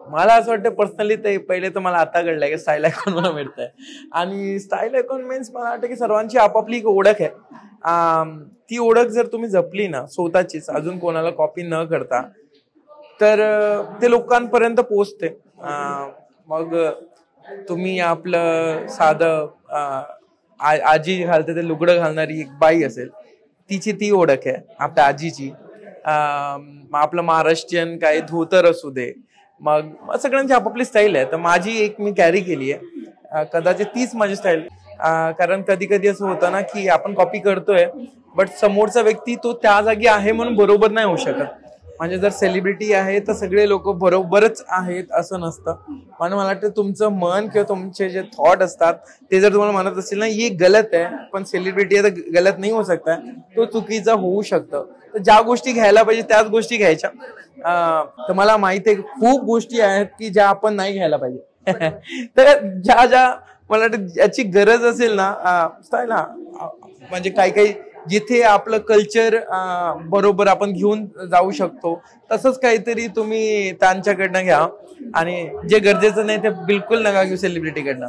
मला असं वाटतं पर्सनली ते पहिले तर मला आता कळलंय की स्टाईल आयकॉन मला मिळतंय आणि स्टाईल आयकॉन मीन्स मला वाटतं की सर्वांची आपापली एक ओळख आहे. ती ओळख जर तुम्ही जपली ना स्वतःचीच अजून कोणाला कॉपी न करता तर ते लोकांपर्यंत पोहोचते. मग तुम्ही आपलं साधं आजी घालते ते लुगडं घालणारी एक बाई असेल तिची ती ओळख आहे आपल्या आजीची. आपलं महाराष्ट्रीयन काही धोतर असू दे, मग सगळ्यांची आपापली स्टाईल आहे. तर माझी एक मी कॅरी केली आहे, कदाचित तीच माझी स्टाईल. कारण कधी कधी असं होतं ना की आपण कॉपी करतोय बट समोरचा व्यक्ती तो त्या जागी आहे म्हणून बरोबर नाही होऊ शकत. म्हणजे जर सेलिब्रिटी आहे तर सगळे लोक बरोबरच आहेत असं नसतं. म्हणून मला वाटतं तुमचं मन किंवा तुमचे जे थॉट असतात ते जर तुम्हाला म्हणत असतील ना ये गलत आहे पण सेलिब्रिटी आहे तर गलत नाही होऊ शकता, तो चुकीचा होऊ शकतं. तर ज्या गोष्टी घ्यायला पाहिजे त्याच गोष्टी घ्यायच्या. तर मला माहिती आहे खूप गोष्टी आहेत की ज्या आपण नाही घ्यायला पाहिजे. तर ज्या ज्या मला वाटतं ज्याची गरज असेल ना म्हणजे काही काही जिथे आपलं कल्चर बरोबर आपण घेऊन जाऊ शकतो तसंच काहीतरी तुम्ही त्यांच्याकडनं घ्या आणि जे गरजेचं नाही ते बिलकुल नका घेऊ सेलिब्रिटीकडनं.